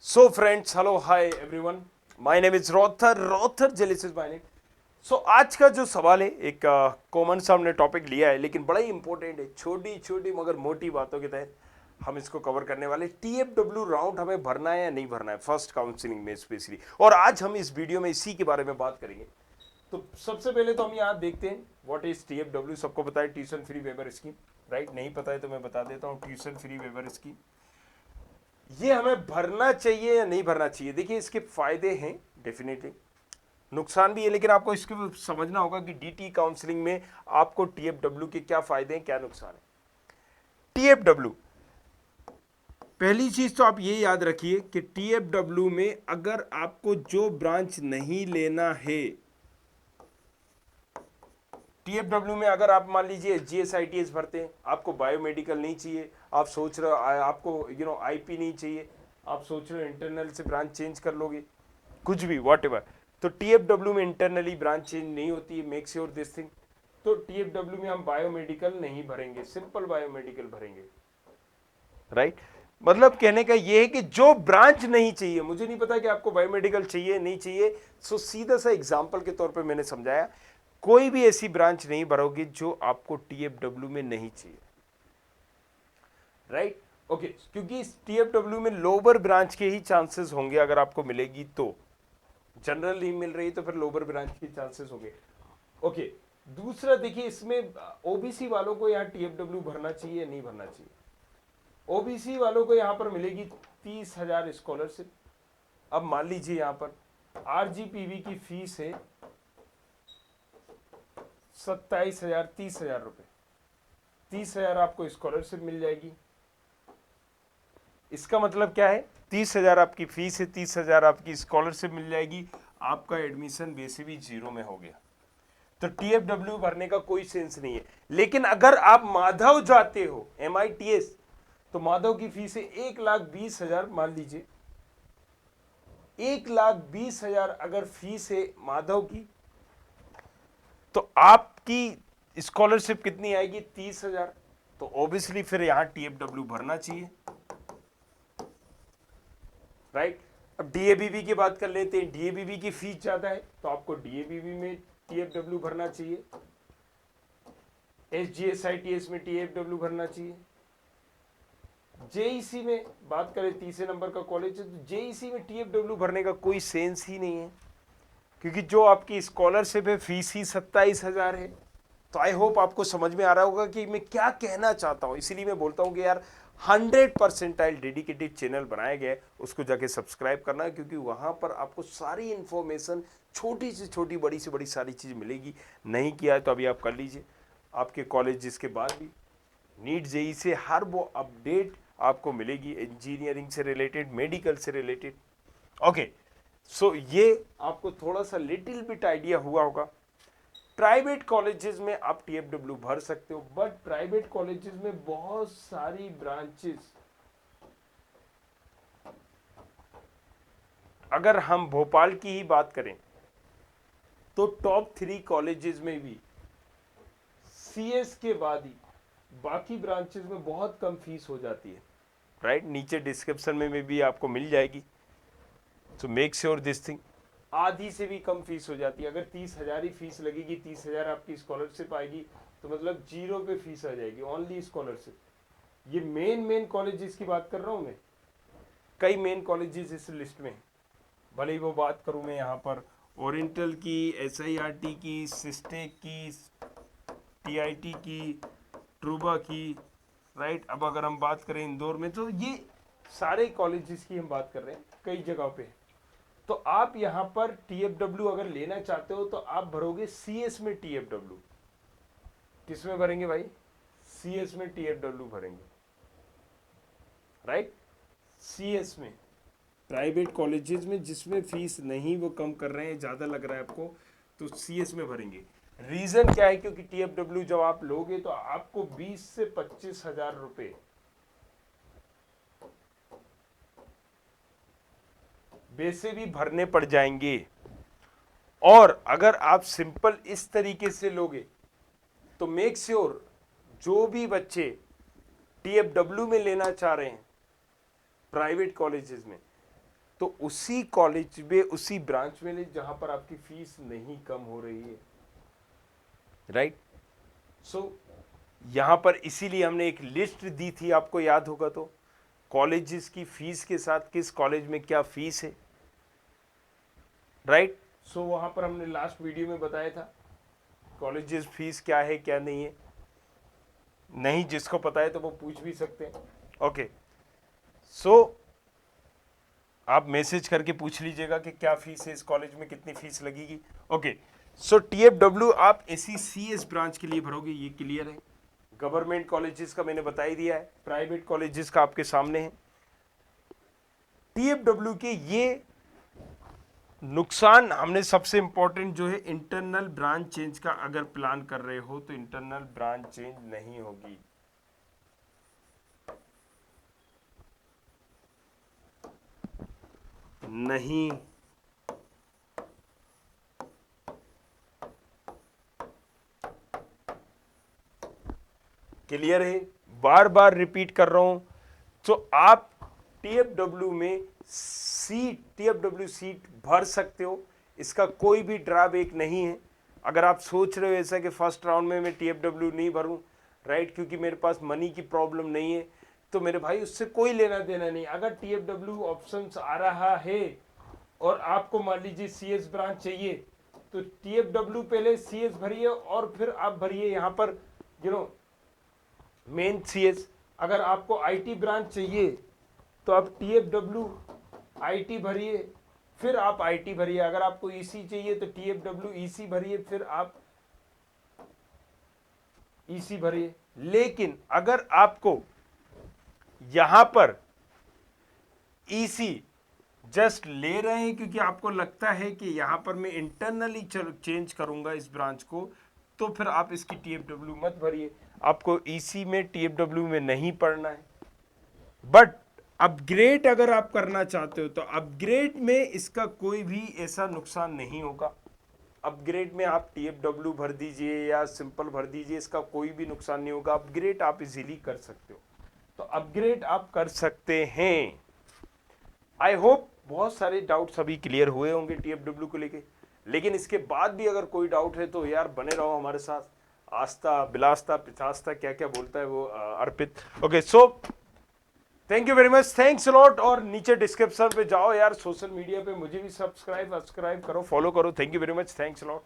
So friends, hello, hi everyone. My name is Rothar Jellis is my name. So आज का जो सवाल है एक कॉमन सा हमने टॉपिक लिया है लेकिन बड़ा ही इंपॉर्टेंट है, छोटी छोटी मगर मोटी बातों के तहत हम इसको कवर करने वाले। TFW राउंड हमें भरना है या नहीं भरना है फर्स्ट काउंसलिंग में स्पेशली, और आज हम इस वीडियो में इसी के बारे में बात करेंगे। तो सबसे पहले तो हम यहाँ देखते हैं व्हाट इज TFW। सबको पता है tuition free weber scheme, right? नहीं पता है तो मैं बता देता हूँ, ट्यूशन फ्री वेबर स्कीम ये हमें भरना चाहिए या नहीं भरना चाहिए। देखिए इसके फायदे हैं डेफिनेटली, नुकसान भी है, लेकिन आपको इसको समझना होगा कि DT काउंसलिंग में आपको TFW के क्या फायदे हैं क्या नुकसान है। TFW, पहली चीज तो आप ये याद रखिए कि TFW में अगर आपको जो ब्रांच नहीं लेना है, TFW में अगर आप मान लीजिए GSITS भरते हैं, आपको बायोमेडिकल नहीं चाहिए, आप सोच रहे हो आपको IP नहीं चाहिए, आप सोच रहे हो इंटरनल से ब्रांच चेंज कर लोगे, कुछ भी वॉट एवर, तो TFW में इंटरनली ब्रांच चेंज नहीं होती है, मेक श्योर दिस थिंग। तो TFW में हम बायोमेडिकल नहीं भरेंगे, सिंपल बायोमेडिकल भरेंगे, राइट? मतलब कहने का ये है कि जो ब्रांच नहीं चाहिए, मुझे नहीं पता कि आपको बायोमेडिकल चाहिए नहीं चाहिए, सो सीधा सा एग्जांपल के तौर पे मैंने समझाया, कोई भी ऐसी ब्रांच नहीं भरोगे जो आपको TFW में नहीं चाहिए, राइट? ओके, क्योंकि इस TFW में लोअर ब्रांच के ही चांसेस होंगे अगर आपको मिलेगी तो, जनरल नहीं मिल रही तो फिर लोअर ब्रांच के चांसेस होंगे। ओके, दूसरा देखिए इसमें OBC वालों को यहाँ TFW भरना चाहिए नहीं भरना चाहिए। OBC वालों को यहाँ पर मिलेगी 30,000 स्कॉलरशिप। अब मान लीजिए यहाँ पर RGPV की फीस है 27,000, 30,000 रुपए, 30,000 आपको स्कॉलरशिप मिल जाएगी। इसका मतलब क्या है? 30,000 आपकी फीस है, 30,000 आपकी स्कॉलरशिप मिल जाएगी, आपका एडमिशन वैसे भी जीरो में हो गया, तो TFW भरने का कोई सेंस नहीं है। लेकिन अगर आप माधव जाते हो MITS, तो माधव की फीस है 1,20,000, मान लीजिए 1,20,000 अगर फीस है माधव की, तो आपकी स्कॉलरशिप कितनी आएगी? 30,000। तो ऑब्वियसली फिर यहां TFW भरना चाहिए, राइट? अब DABB की बात कर लेते हैं, DABB की फीस ज्यादा है तो आपको DABB में TFW भरना चाहिए, SGSITS में TFW भरना चाहिए। JEC में बात करें, तीसरे नंबर का कॉलेज है, तो JEC में TFW भरने का कोई सेंस ही नहीं है, क्योंकि जो आपकी स्कॉलरशिप है फीस ही 27,000 है। तो आई होप आपको समझ में आ रहा होगा कि मैं क्या कहना चाहता हूं। इसीलिए मैं बोलता हूं कि यार 100% डेडिकेटेड चैनल बनाया गया है, उसको जाके सब्सक्राइब करना है, क्योंकि वहां पर आपको सारी इंफॉर्मेशन, छोटी से छोटी बड़ी से बड़ी सारी चीज मिलेगी। नहीं किया है तो अभी आप कर लीजिए, आपके कॉलेज जिसके बाद भी नीट JEE से हर वो अपडेट आपको मिलेगी, इंजीनियरिंग से रिलेटेड, मेडिकल से रिलेटेड। ओके, सो ये आपको थोड़ा सा लिटिल बिट आइडिया हुआ होगा। प्राइवेट कॉलेजेस में आप TFW भर सकते हो, बट प्राइवेट कॉलेजेस में बहुत सारी ब्रांचेस, अगर हम भोपाल की ही बात करें तो टॉप 3 कॉलेजेस में भी CS के बाद ही बाकी ब्रांचेस में बहुत कम फीस हो जाती है, राइट? नीचे डिस्क्रिप्शन में भी आपको मिल जाएगी, so make sure this thing. आधी से भी कम फीस हो जाती है। अगर 30,000 ही फीस लगेगी, 30,000 आपकी स्कॉलरशिप आएगी, तो मतलब जीरो पे फीस आ जाएगी, ओनली स्कॉलरशिप। ये मेन कॉलेजेस की बात कर रहा हूं मैं, कई मेन कॉलेजेस इस लिस्ट में, भले ही वो बात करूं मैं यहाँ पर ओरिएंटल की, SIRT की, सिस्टेक की, TIT की, ट्रूबा की, राइट? अब अगर हम बात करें इंदौर में, तो ये सारे कॉलेजेस की हम बात कर रहे हैं, कई जगह पे। तो आप यहां पर TFW अगर लेना चाहते हो तो आप भरोगे CS में TFW। किस में भरेंगे भाई? CS में TFW भरेंगे, राइट? CS में, प्राइवेट कॉलेजेस में जिसमें फीस नहीं वो कम कर रहे हैं, ज्यादा लग रहा है आपको, तो CS में भरेंगे। रीजन क्या है? क्योंकि TFW जब आप लोगे तो आपको 20 से 25,000 रुपए वैसे भी भरने पड़ जाएंगे। और अगर आप सिंपल इस तरीके से लोगे तो मेक श्योर जो भी बच्चे TFW में लेना चाह रहे हैं प्राइवेट कॉलेजेस में, तो उसी कॉलेज में, उसी ब्रांच में ले जहां पर आपकी फीस नहीं कम हो रही है, राइट। सो यहां पर इसीलिए हमने एक लिस्ट दी थी, आपको याद होगा तो, कॉलेजेस की फीस के साथ किस कॉलेज में क्या फीस है, राइट। सो वहां पर हमने लास्ट वीडियो में बताया था कॉलेजेस फीस क्या है क्या नहीं है। नहीं जिसको पता है तो वो पूछ भी सकते हैं। ओके, सो आप मैसेज करके पूछ लीजिएगा कि क्या फीस है इस कॉलेज में, कितनी फीस लगेगी। ओके, सो TFW आप SECS ब्रांच के लिए भरोगे, ये क्लियर है। गवर्नमेंट कॉलेजेस का मैंने बता ही दिया है, प्राइवेट कॉलेजेस का आपके सामने है। TFW के ये नुकसान हमने सबसे इंपॉर्टेंट जो है, इंटरनल ब्रांच चेंज का अगर प्लान कर रहे हो तो इंटरनल ब्रांच चेंज नहीं होगी। नहीं, क्लियर है, बार बार रिपीट कर रहा हूं। तो आप TFW में TFW सीट भर सकते हो, इसका कोई भी ड्रॉबैक नहीं है। अगर आप सोच रहे हो ऐसा कि फर्स्ट राउंड में मैं TFW नहीं भरूं, राइट, क्योंकि मेरे पास मनी की प्रॉब्लम नहीं है, तो मेरे भाई उससे कोई लेना देना नहीं। अगर TFW ऑप्शंस आ रहा है और आपको मान लीजिए CS ब्रांच चाहिए, तो TFW पहले CS भरिए और फिर आप भरिए यहाँ पर मेन CS। अगर आपको IT ब्रांच चाहिए तो आप TFW IT भरिए, फिर आप IT भरिए। अगर आपको EC चाहिए तो TFW EC भरिए, फिर आप EC भरिए। लेकिन अगर आपको यहां पर EC जस्ट ले रहे हैं क्योंकि आपको लगता है कि यहां पर मैं इंटरनली चेंज करूंगा इस ब्रांच को, तो फिर आप इसकी TFW मत भरिए। आपको EC में TFW में नहीं पढ़ना है। बट अपग्रेड अगर आप करना चाहते हो तो अपग्रेड में इसका कोई भी ऐसा नुकसान नहीं होगा। अपग्रेड में आप TFW भर दीजिए या सिंपल भर दीजिए, इसका कोई भी नुकसान नहीं होगा। अपग्रेड आप इजीली कर सकते हो, तो अपग्रेड आप कर सकते हैं। आई होप बहुत सारे डाउट्स अभी क्लियर हुए होंगे TFW को लेके। लेकिन इसके बाद भी अगर कोई डाउट है तो यार बने रहो हमारे साथ। आस्था, बिलास्ता, पिछास्ता, क्या क्या बोलता है वो Arpit. Okay, so thank you very much, thanks lot. और नीचे डिस्क्रिप्शन पे जाओ यार, सोशल मीडिया पे मुझे भी सब्सक्राइब करो, फॉलो करो। Thank you very much, thanks lot.